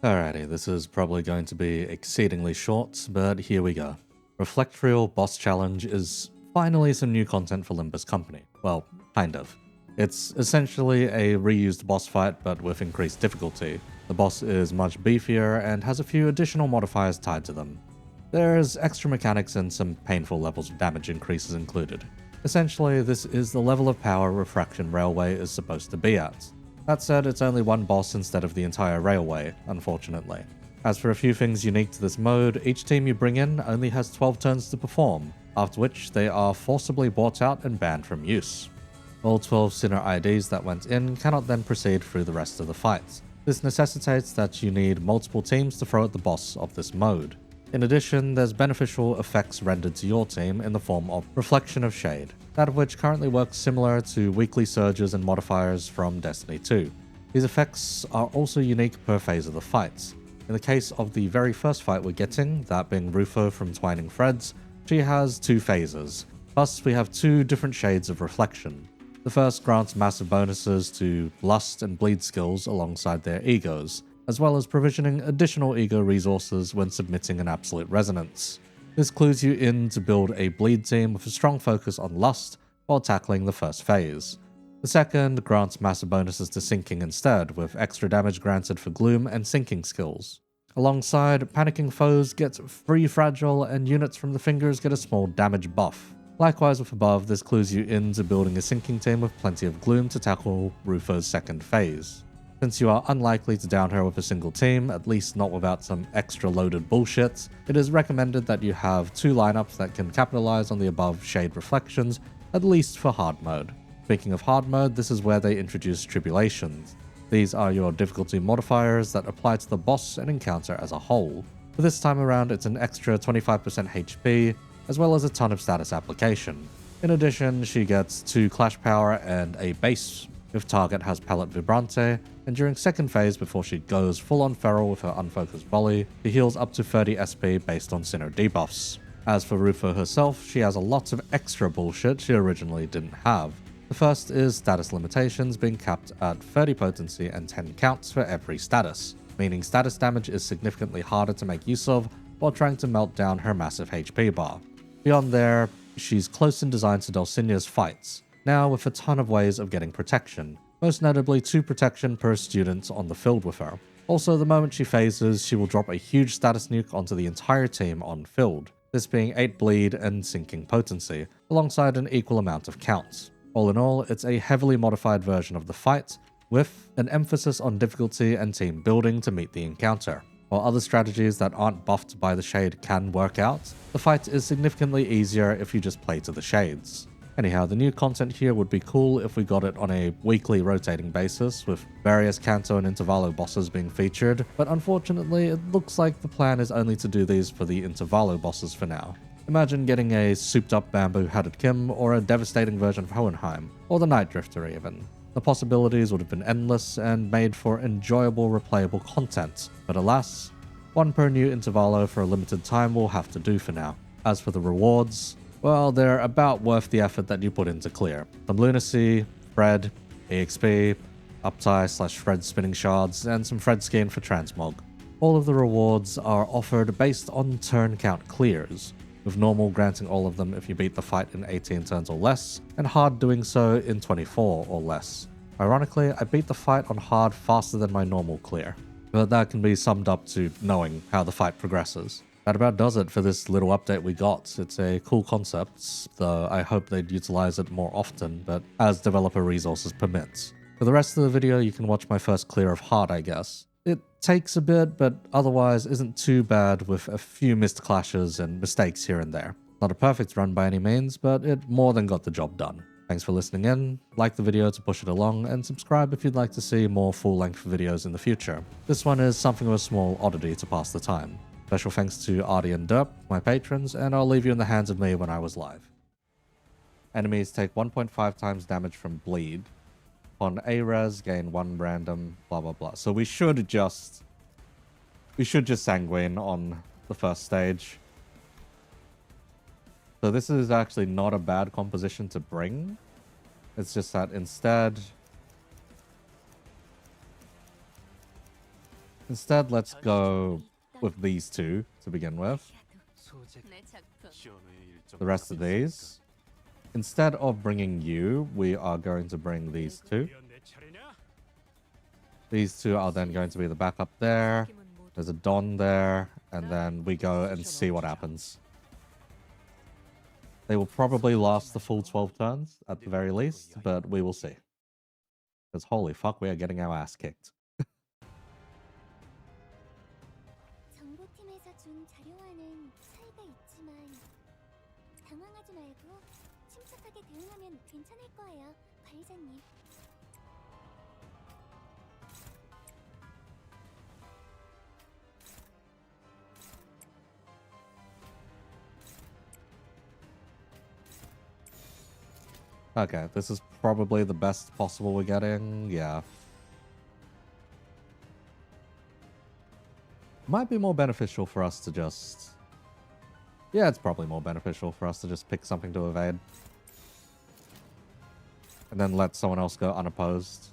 Alrighty, this is probably going to be exceedingly short, but here we go. Reflectrial Boss Challenge is finally some new content for Limbus Company. Well, kind of. It's essentially a reused boss fight, but with increased difficulty. The boss is much beefier and has a few additional modifiers tied to them. There's extra mechanics and some painful levels of damage increases included. Essentially, this is the level of power Refraction Railway is supposed to be at. That said, it's only one boss instead of the entire railway, unfortunately. As for a few things unique to this mode, each team you bring in only has 12 turns to perform, after which they are forcibly bought out and banned from use. All 12 Sinner IDs that went in cannot then proceed through the rest of the fight. This necessitates that you need multiple teams to throw at the boss of this mode. In addition, there's beneficial effects rendered to your team in the form of Reflection of Shade, that of which currently works similar to weekly surges and modifiers from Destiny 2. These effects are also unique per phase of the fight. In the case of the very first fight we're getting, that being Rufo from Twining Threads, she has 2 phases, plus we have 2 different shades of reflection. The first grants massive bonuses to Lust and Bleed skills alongside their egos, as well as provisioning additional ego resources when submitting an Absolute Resonance. This clues you in to build a Bleed team with a strong focus on Lust while tackling the first phase. The second grants massive bonuses to Sinking instead, with extra damage granted for Gloom and Sinking skills. Alongside, panicking foes get free fragile and units from the fingers get a small damage buff. Likewise with above, this clues you into building a Sinking team with plenty of Gloom to tackle Rufo's second phase. Since you are unlikely to down her with a single team, at least not without some extra loaded bullshit, it is recommended that you have 2 lineups that can capitalize on the above shade reflections, at least for hard mode. Speaking of hard mode, this is where they introduce tribulations. These are your difficulty modifiers that apply to the boss and encounter as a whole. For this time around, it's an extra 25% HP, as well as a ton of status application. In addition, she gets 2 clash power and a base if target has Palette Vibrante, and during second phase before she goes full on feral with her unfocused volley, she heals up to 30 SP based on Sinner debuffs. As for Rufo herself, she has a lot of extra bullshit she originally didn't have. The first is status limitations being capped at 30 potency and 10 counts for every status, meaning status damage is significantly harder to make use of while trying to melt down her massive HP bar. Beyond there, she's close in design to Dulcinea's fights, now with a ton of ways of getting protection, most notably 2 protection per student on the field with her. Also, the moment she phases, she will drop a huge status nuke onto the entire team on field, this being 8 bleed and sinking potency, alongside an equal amount of counts. All in all, it's a heavily modified version of the fight, with an emphasis on difficulty and team building to meet the encounter. While other strategies that aren't buffed by the shade can work out, the fight is significantly easier if you just play to the shades. Anyhow, the new content here would be cool if we got it on a weekly rotating basis, with various Canto and Intervallo bosses being featured, but unfortunately it looks like the plan is only to do these for the Intervallo bosses for now. Imagine getting a souped up bamboo-hatted Kim, or a devastating version of Hohenheim, or the Night Drifter even. The possibilities would have been endless and made for enjoyable replayable content, but alas, 1 per new Intervallo for a limited time will have to do for now. As for the rewards, well, they're about worth the effort that you put into clear. Some Lunacy, Fred, EXP, Uptie/Fred spinning shards, and some Fred skin for Transmog. All of the rewards are offered based on turn count clears, with normal granting all of them if you beat the fight in 18 turns or less, and hard doing so in 24 or less. Ironically, I beat the fight on hard faster than my normal clear, but that can be summed up to knowing how the fight progresses. That about does it for this little update we got. It's a cool concept, though I hope they'd utilize it more often, but as developer resources permit. For the rest of the video, you can watch my first clear of hard, I guess. It takes a bit, but otherwise isn't too bad, with a few missed clashes and mistakes here and there. Not a perfect run by any means, but it more than got the job done. Thanks for listening in, like the video to push it along, and subscribe if you'd like to see more full-length videos in the future. This one is something of a small oddity to pass the time. Special thanks to Artie and Derp, my patrons, and I'll leave you in the hands of me when I was live. Enemies take 1.5 times damage from bleed. On A-res, gain 1 random, blah blah blah. So we should just sanguine on the first stage. So this is actually not a bad composition to bring. It's just that instead Instead, let's go with these two to begin with. The rest of these. Instead of bringing you, we are going to bring these two. These two are then going to be the backup there. There's a Don there. And then we go and see what happens. They will probably last the full 12 turns at the very least, but we will see. Because holy fuck, we are getting our ass kicked. 정보팀에서 준 자료와는 차이가 있지만 당황하지 말고 침착하게 대응하면 괜찮을 거예요, 관리자님. Okay, this is probably the best possible we're getting. Yeah. Might be more beneficial for us to just... Yeah, it's probably more beneficial for us to just pick something to evade. And then let someone else go unopposed.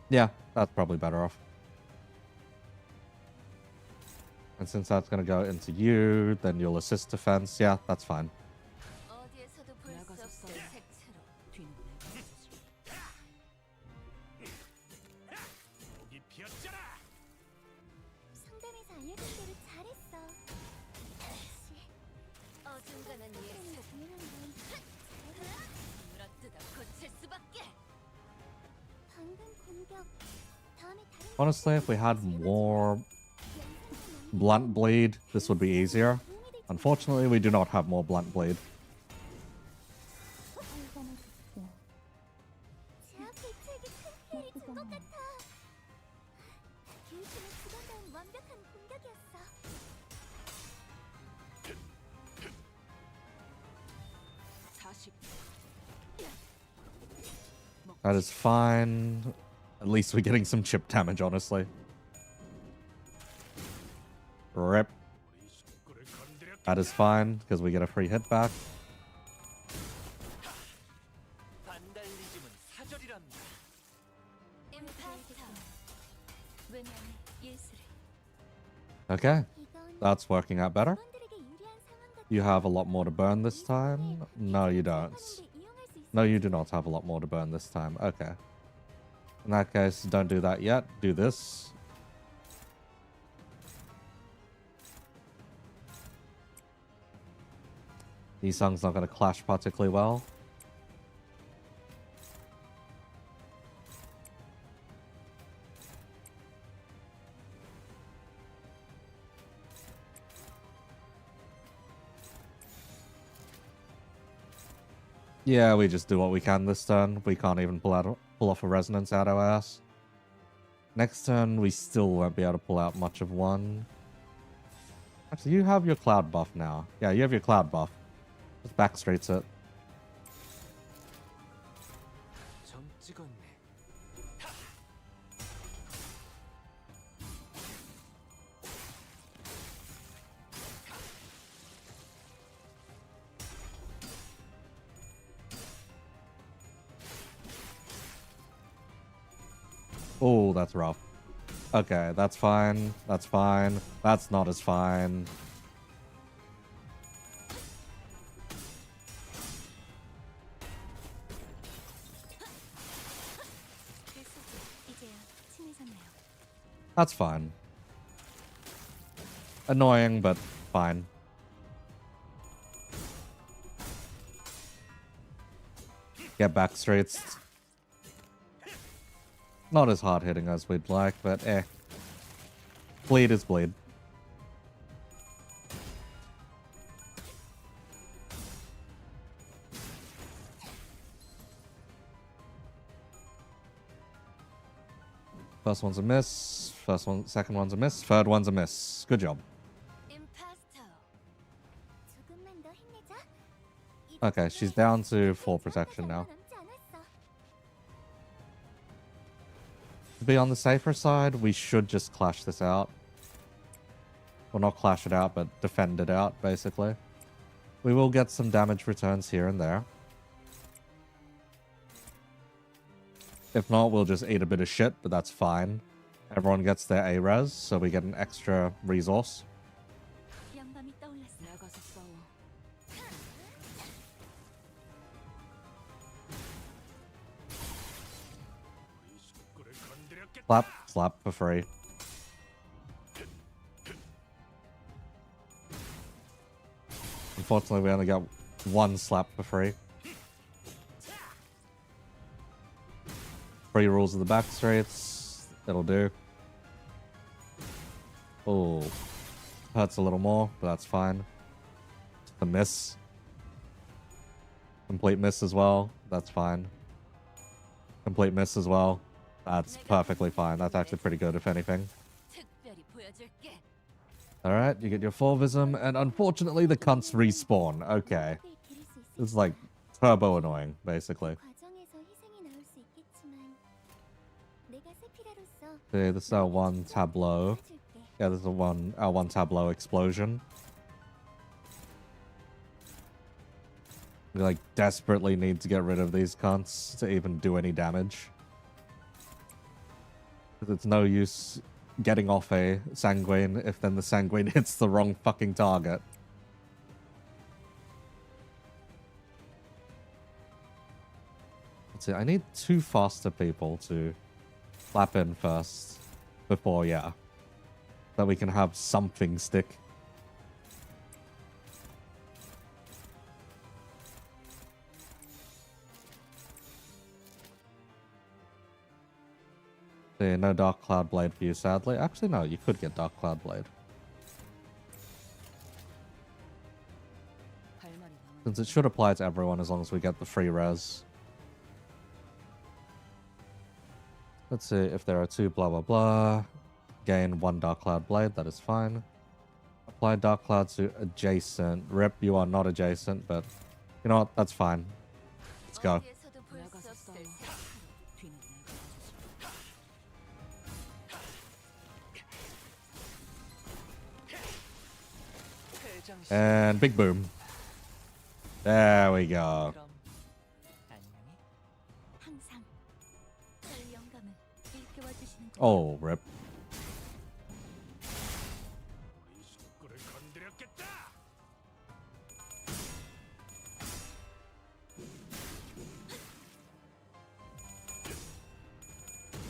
Yeah, that's probably better off. And since that's going to go into you, then you'll assist defense. Yeah, that's fine. Honestly, if we had more blunt bleed, this would be easier. Unfortunately, we do not have more blunt bleed. That is fine. At least we're getting some chip damage, honestly. Rip. That is fine, because we get a free hit back. Okay. That's working out better. You have a lot more to burn this time. No, you don't. No, you do not have a lot more to burn this time. Okay. In that case, don't do that yet. Do this. Isung's not going to clash particularly well. Yeah, we just do what we can this turn. We can't even pull off a resonance out our ass. Next turn, we still won't be able to pull out much of one. Actually, you have your cloud buff now. Yeah, you have your cloud buff. Just backstreets it. Oh, that's rough. Okay, that's fine. That's fine. That's not as fine. That's fine. Annoying, but fine. Get back straights. Not as hard hitting as we'd like, but eh. Bleed is bleed. First one's a miss. Second one's a miss. Third one's a miss. Good job. Okay, she's down to 4 protection now. To be on the safer side, we should just clash this out. Well, not clash it out, but defend it out, basically. We will get some damage returns here and there. If not, we'll just eat a bit of shit, but that's fine. Everyone gets their A-res, so we get an extra resource. Slap for free. Unfortunately, we only got one slap for free. Free rules of the back streets. That'll do. Oh, hurts a little more, but that's fine. A miss. Complete miss as well. That's fine. Complete miss as well. That's perfectly fine. That's actually pretty good, if anything. Alright, you get your Fulvism, and unfortunately the cunts respawn. Okay. This is like turbo annoying, basically. See, this is our one tableau. Yeah, this is our one tableau explosion. We like desperately need to get rid of these cunts to even do any damage. Because it's no use getting off a Sanguine if then the Sanguine hits the wrong fucking target. Let's see, I need 2 faster people to slap in first before, yeah. That we can have something stick. See, no Dark Cloud Blade for you, sadly. Actually, no, you could get Dark Cloud Blade. Since it should apply to everyone as long as we get the free res. Let's see if there are 2 blah blah blah. Gain 1 Dark Cloud Blade, that is fine. Apply Dark Cloud to adjacent. Rip, you are not adjacent, but you know what? That's fine. Let's go. And big boom. There we go. Oh, rip.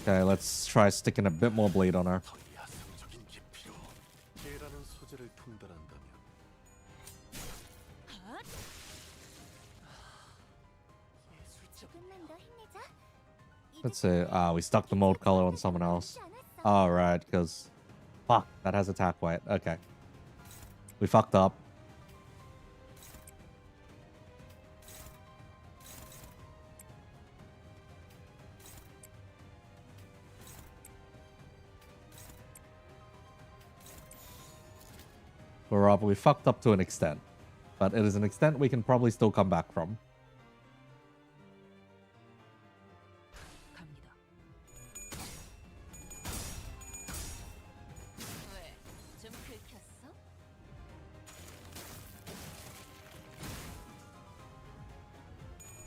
Okay, let's try sticking a bit more bleed on her. Let's see. We stuck the mold color on someone else. Alright, because... Fuck, that has attack weight. Okay. We fucked up. Or rather, we fucked up to an extent. But it is an extent we can probably still come back from.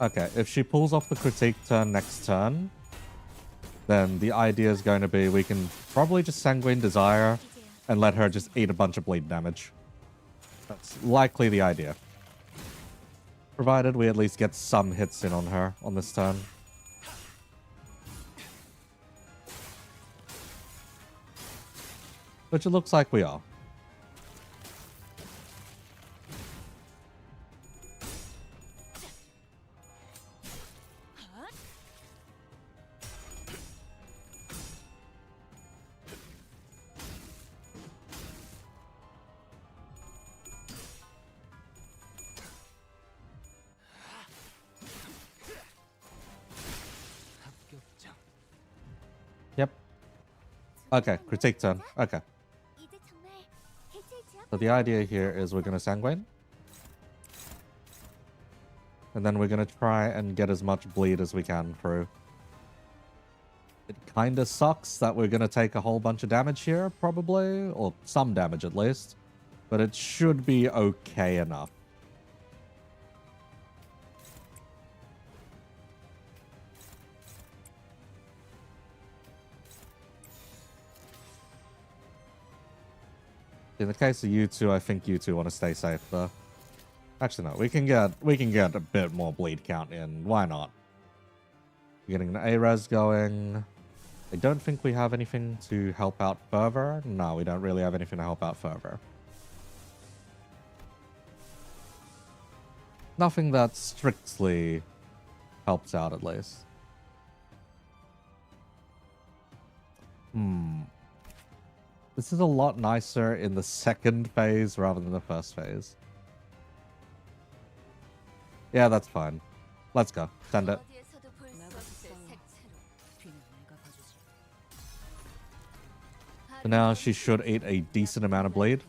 Okay, if she pulls off the critique turn next turn, then the idea is going to be we can probably just Sanguine Desire and let her just eat a bunch of bleed damage. That's likely the idea. Provided we at least get some hits in on her on this turn. Which it looks like we are. Yep. Okay, critique turn. Okay. So the idea here is we're going to Sanguine. And then we're going to try and get as much bleed as we can through. It kind of sucks that we're going to take a whole bunch of damage here, probably. Or some damage at least. But it should be okay enough. In the case of you two, I think you two want to stay safe though. Actually, no. We can get a bit more bleed count in. Why not? Getting the A-res going. I don't think we have anything to help out further. No, we don't really have anything to help out further. Nothing that strictly helps out, at least. This is a lot nicer in the second phase rather than the first phase. Yeah, that's fine. Let's go. Send it. So now she should eat a decent amount of bleed.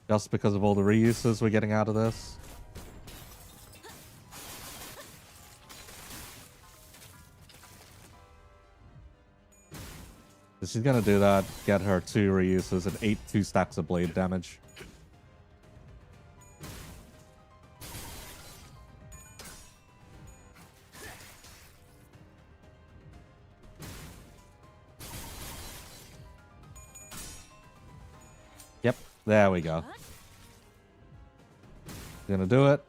Just because of all the reuses we're getting out of this. So she's gonna do that, get her 2 reuses and eat 2 stacks of bleed damage. Yep, there we go. Gonna do it.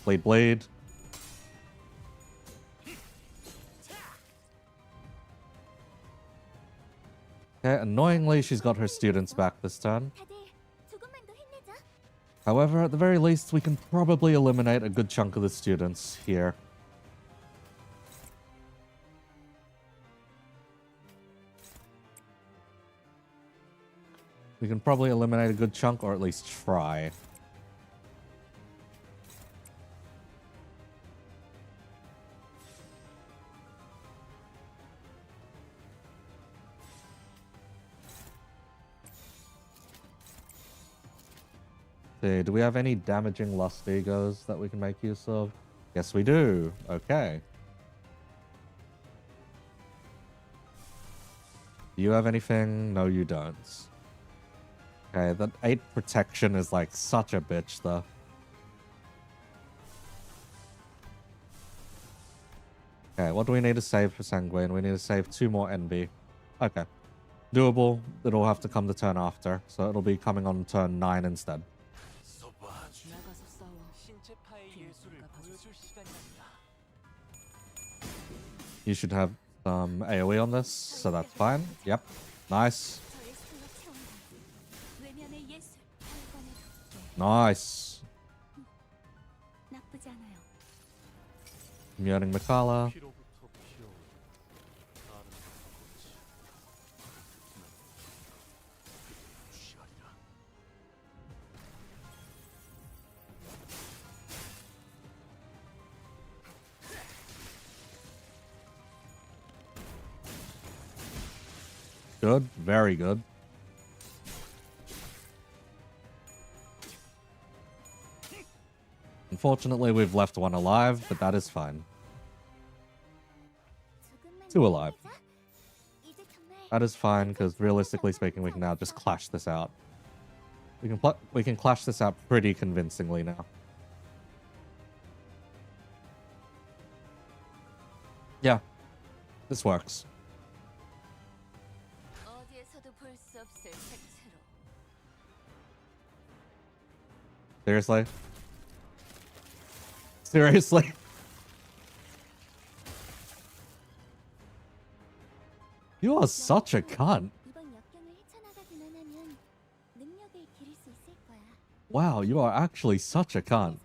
Bleed, bleed. Okay, annoyingly, she's got her students back this turn. However, at the very least, we can probably eliminate a good chunk of the students here. We can probably eliminate a good chunk, or at least try. See, do we have any damaging Lust Egos that we can make use of? Yes, we do. Okay. Do you have anything? No, you don't. Okay, that 8 protection is like such a bitch, though. Okay, what do we need to save for Sanguine? We need to save 2 more NB. Okay. Doable. It'll have to come the turn after, so it'll be coming on turn 9 instead. You should have some AoE on this, so that's fine. Yep. Nice. Nice. Muting Mikala. Good. Very good. Unfortunately, we've left 1 alive, but that is fine. 2 alive. That is fine, because realistically speaking, we can now just clash this out. We can clash this out pretty convincingly now. Yeah. This works. Seriously? Seriously? You are such a cunt. Wow, you are actually such a cunt.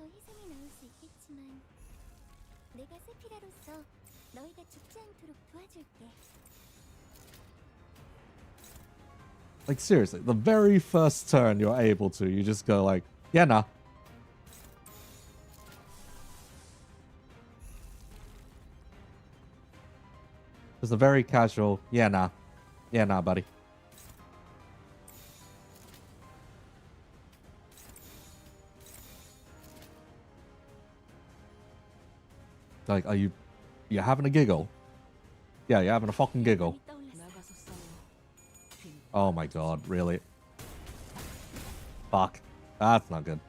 Like, seriously, the very first turn you're able to, you just go like, yeah, nah. Just a very casual, yeah, nah. Yeah, nah, buddy. Like, are you having a giggle? Yeah, you're having a fucking giggle. Oh my god, really? Fuck. That's not good.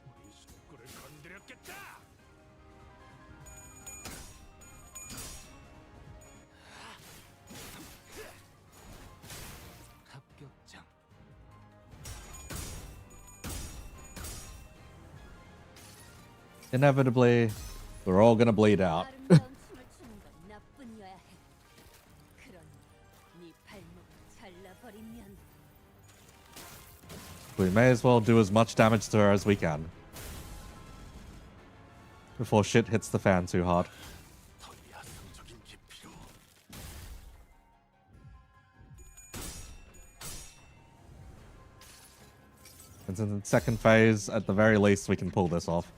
Inevitably, we're all gonna bleed out. 아름다운 춤을 추는 건 나뿐이어야 해. 그러니 네 발목을 잘라버리면 We may as well do as much damage to her as we can. Before shit hits the fan too hard. 더 야성적인 깊이로. And in the second phase, at the very least, we can pull this off.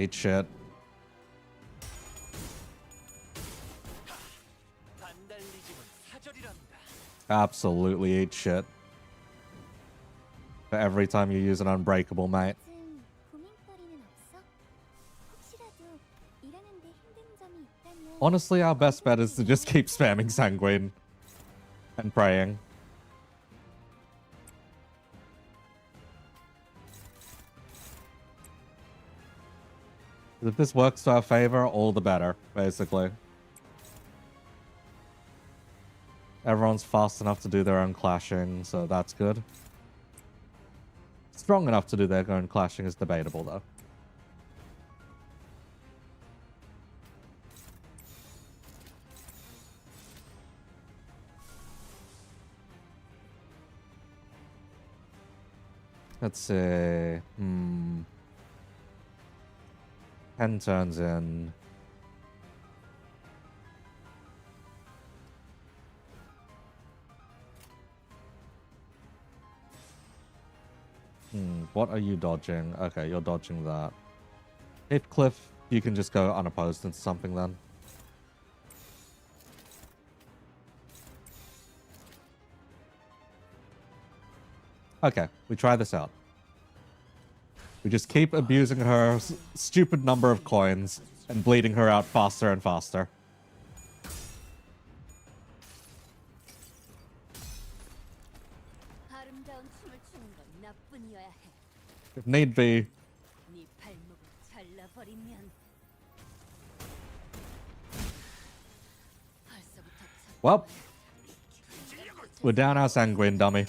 Eat shit. 반달리즘은 사절이란다. Absolutely eat shit. For every time you use an unbreakable, mate. 요즘 고민거리는 없어? 혹시라도 일하는데 힘든 점이 있다면 Honestly, our best bet is to just keep spamming Sanguine and praying. If this works to our favor, all the better, basically. Everyone's fast enough to do their own clashing, so that's good. Strong enough to do their own clashing is debatable, though. Let's see. 10 turns in. What are you dodging? Okay, you're dodging that. Heathcliff, you can just go unopposed into something then. Okay, we try this out. We just keep abusing her stupid number of coins and bleeding her out faster and faster. 아름다운 춤을 추는 건 나뿐이어야 해. If need be, 네 발목을 잘라버리면 벌써부터 well, we're down our Sanguine, dummy.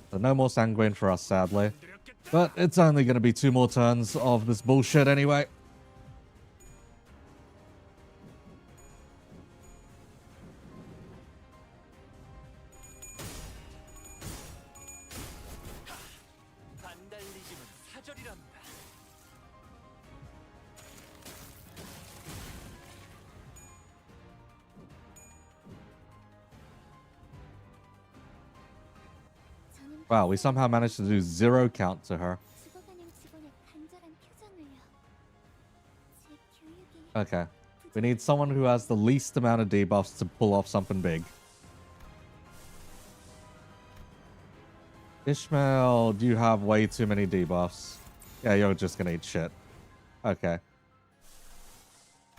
So no more Sanguine for us, sadly. But it's only going to be 2 more turns of this bullshit anyway. 반달리즘은 사절이란다. 저는 Wow, we somehow managed to do 0 count to her. 죽어가는 직원의 간절한 표정을요. 제 교육이 Okay. We need someone who has the least amount of debuffs to pull off something big. Ishmael, do you have way too many debuffs? Yeah, you're just gonna eat shit. Okay.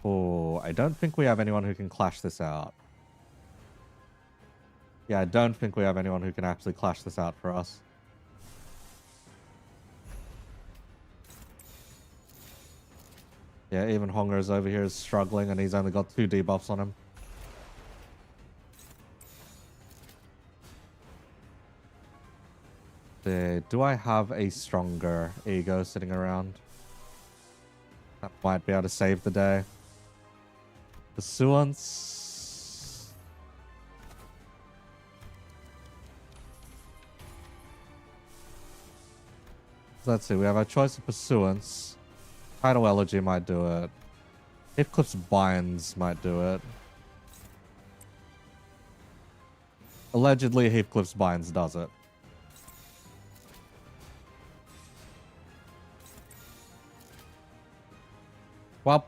Oh, I don't think we have anyone who can clash this out. Yeah, I don't think we have anyone who can actually clash this out for us. Yeah, even Honger's over here is struggling and he's only got 2 debuffs on him. Do I have a stronger ego sitting around? That might be able to save the day. Pursuance. Let's see, we have our choice of Pursuance. Tidal Elegy might do it. Heathcliff's Binds might do it. Allegedly, Heathcliff's Binds does it. Well,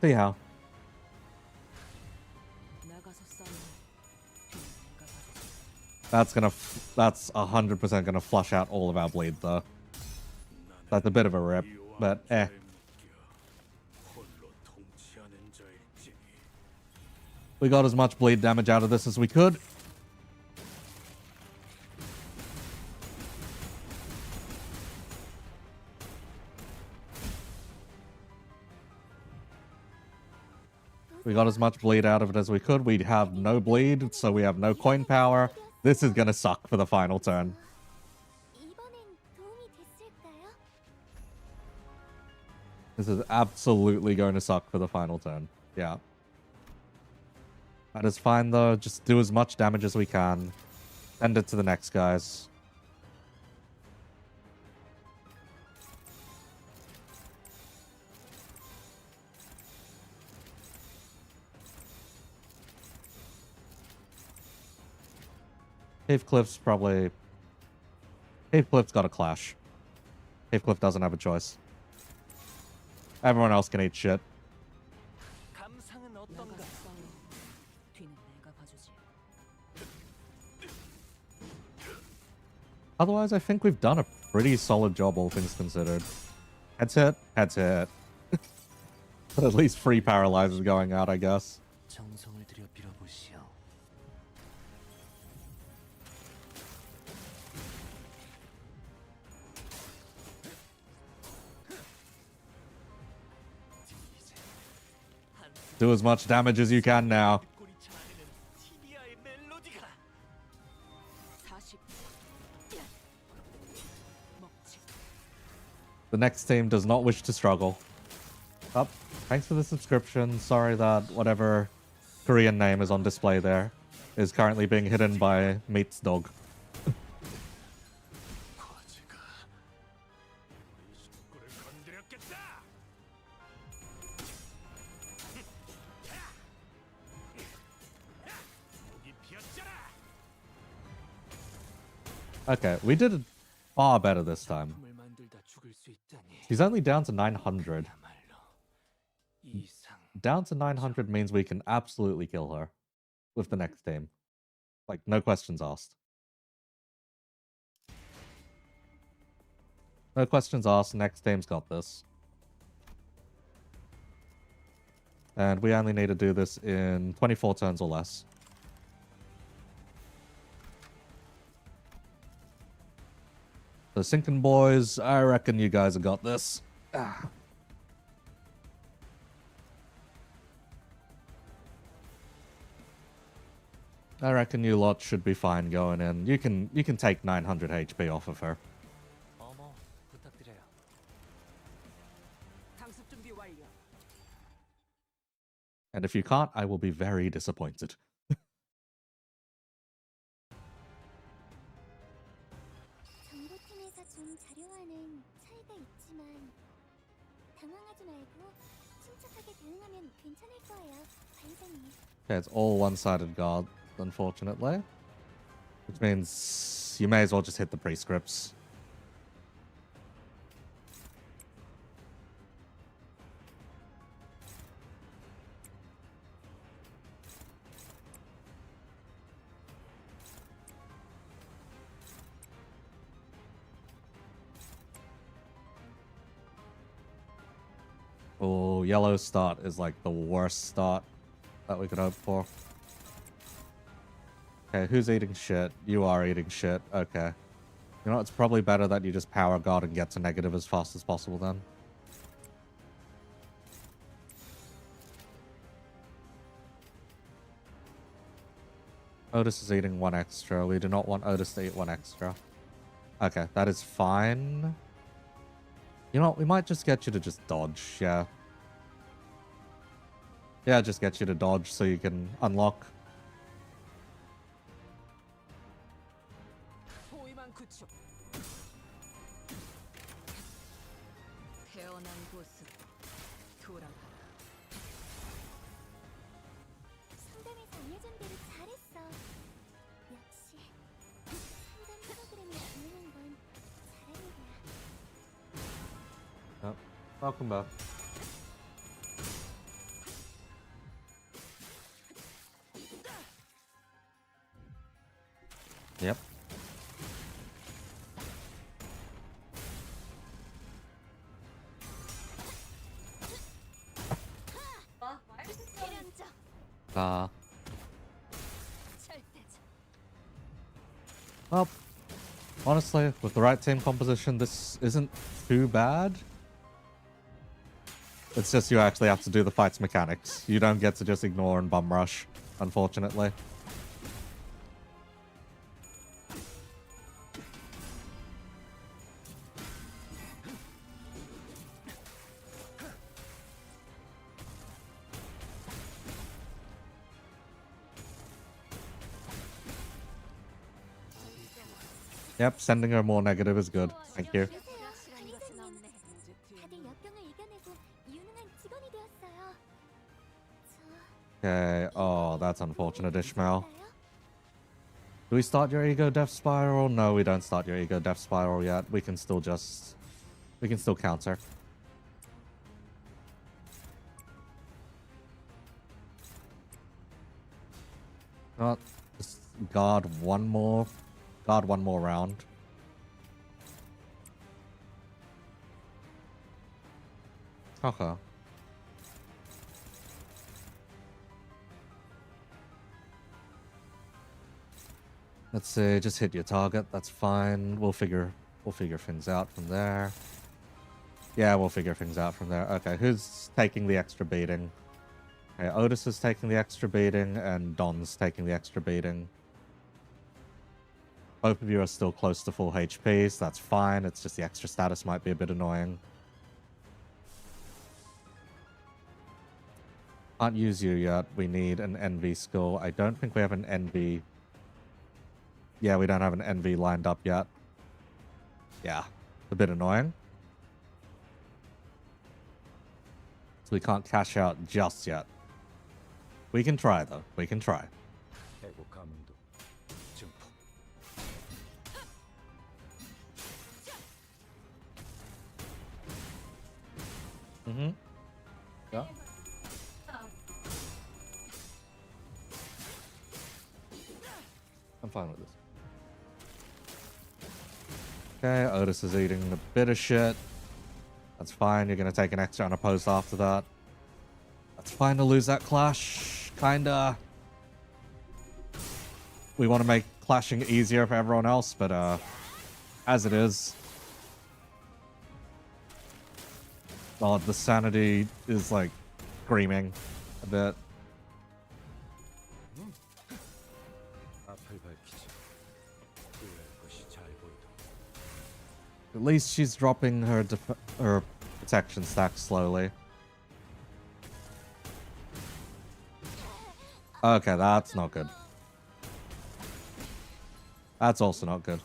see how. 나가서 싸우는 내가 받았어. That's 100% gonna flush out all of our bleed though. That's a bit of a rip, but eh. We got as much bleed damage out of this as we could. We got as much bleed out of it as we could. We have no bleed, so we have no coin power. This is gonna suck for the final turn. This is absolutely going to suck for the final turn. Yeah. That is fine, though. Just do as much damage as we can. Send it to the next guys. Heathcliff's probably... Heathcliff's got a clash. Heathcliff doesn't have a choice. Everyone else can eat shit. 감상은 어떤가? 뒤는 내가 봐주지. Otherwise, I think we've done a pretty solid job, all things considered. Heads hit, heads hit. But at least 3 paralyzers going out, I guess. 정성을 들여 빌어보시오. Do as much damage as you can now. 꼬리차 안에는 티비아의 멜로디가. 40. 먹지. The next team does not wish to struggle. Oh, thanks for the subscription. Sorry that whatever Korean name is on display there is currently being hidden by Meat's dog. 거지가 우리 식구를 건드렸겠다. 여기 피었잖아. Okay, we did it far better this time. 을 만들다 죽을 수 있다니. He's only down to 900. 야말로 이상. Down to 900 means we can absolutely kill her with the next team. Like, no questions asked. No questions asked. Next team's got this. And we only need to do this in 24 turns or less. The Sinkin boys, I reckon you guys have got this. Ah. I reckon you lot should be fine going in. You can take 900 HP off of her. 어머, 부탁드려요. 강습 준비 완료. And if you can't, I will be very disappointed. 정보팀에서 준 자료와는 차이가 있지만 당황하지 말고 침착하게 대응하면 괜찮을 거예요, 관장님. Okay, it's all one-sided guard, unfortunately. Which means you may as well just hit the prescripts. Oh, yellow start is like the worst start that we could hope for. Okay, who's eating shit? You are eating shit. Okay. You know, it's probably better that you just power guard and get to negative as fast as possible then. Otis is eating 1 extra. We do not want Otis to eat 1 extra. Okay, that is fine. You know what? We might just get you to just dodge, yeah. Yeah, just get you to dodge so you can unlock. 포위만 구축. 태어난 곳으로 돌아가라. 상담에서 알려준 대로 잘했어. 역시 상담 프로그램을 이용한 건 잘하는 거야. Yep. Welcome back. Yep. 필연적. Well, honestly, with the right team composition, this isn't too bad. It's just you actually have to do the fights mechanics. You don't get to just ignore and bum rush, unfortunately. Yep, sending her more negative is good. Thank you. 그러세요, 관리자님. 다들 역경을 이겨내고 유능한 직원이 되었어요. Okay, oh, that's unfortunate, Ishmael. Do we start your ego death spiral? No, we don't start your ego death spiral yet. We can still counter. Not just guard one more round. Okay. Let's say just hit your target. That's fine. We'll figure things out from there. Yeah, we'll figure things out from there. Okay, who's taking the extra beating? Okay, Otis is taking the extra beating, and Don's taking the extra beating. Both of you are still close to full HP, so that's fine. It's just the extra status might be a bit annoying. Can't use you yet. We need an NV skill. I don't think we have an NV. Yeah, we don't have an NV lined up yet. Yeah, a bit annoying. So we can't cash out just yet. We can try, though. We can try. Mm-hmm. Yeah. I'm fine with this. Okay, Otis is eating a bit of shit. That's fine. You're going to take an extra unopposed after that. That's fine to lose that clash. Kinda. We want to make clashing easier for everyone else, but as it is. Oh, the sanity is like screaming a bit. At least she's dropping her protection stack slowly. Okay, that's not good. That's also not good.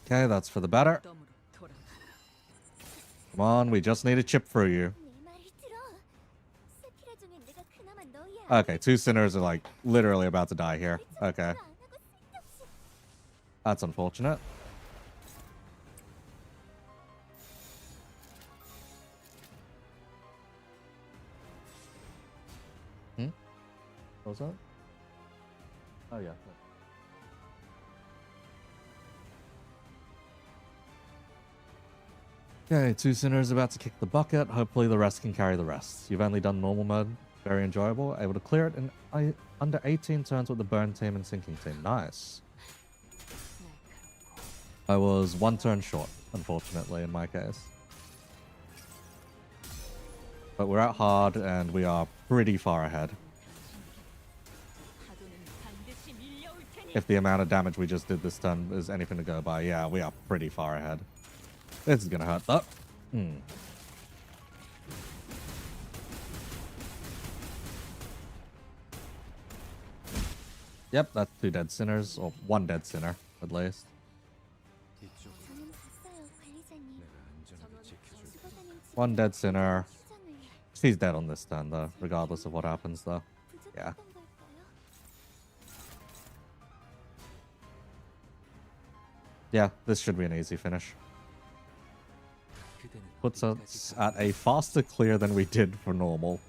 Okay, that's for the better. Come on, we just need to chip through you. Okay, two sinners are like literally about to die here. Okay. That's unfortunate. What was that? Oh yeah. Okay, two sinners about to kick the bucket. Hopefully the rest can carry the rest. You've only done normal mode. Very enjoyable. Able to clear it in under 18 turns with the burn team and sinking team. Nice. I was one turn short, unfortunately, in my case. But we're out hard and we are pretty far ahead. If the amount of damage we just did this turn is anything to go by, yeah, we are pretty far ahead. This is gonna hurt though. Yep, that's two dead sinners, or one dead sinner, at least. One dead sinner. She's dead on this turn though, regardless of what happens though. Yeah. Yeah, this should be an easy finish. Puts us at a faster clear than we did for normal.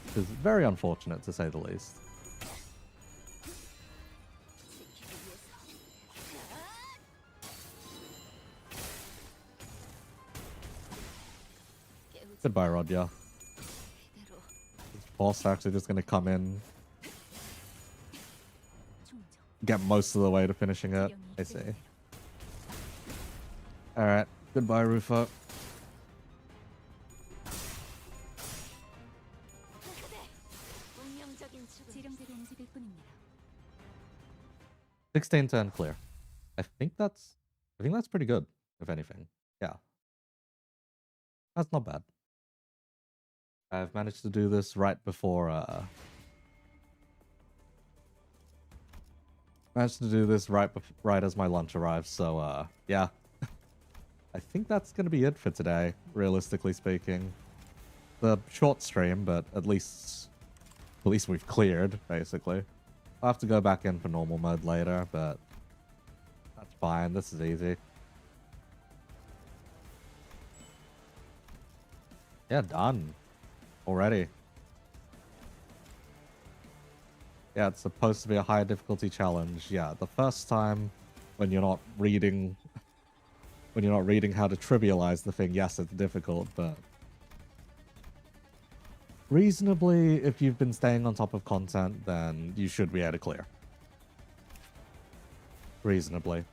Which is very unfortunate to say the least. Goodbye, Rodya. 이대로 This boss actually just gonna come in, 충정. get most of the way to finishing it. I see. Alright, goodbye, Rufo. 운명적인 죽음. 지령대로 움직일 뿐입니다. 16 turn clear. I think that's pretty good, if anything. Yeah. That's not bad. I've managed to do this right before managed to do this right as my lunch arrives, so yeah. I think that's gonna be it for today, realistically speaking. The short stream, but at least we've cleared, basically. I'll have to go back in for normal mode later, but that's fine. This is easy. Yeah, done. Already. Yeah, it's supposed to be a high difficulty challenge. Yeah, the first time when you're not reading how to trivialize the thing, yes, it's difficult, but reasonably, if you've been staying on top of content, then you should be able to clear. Reasonably.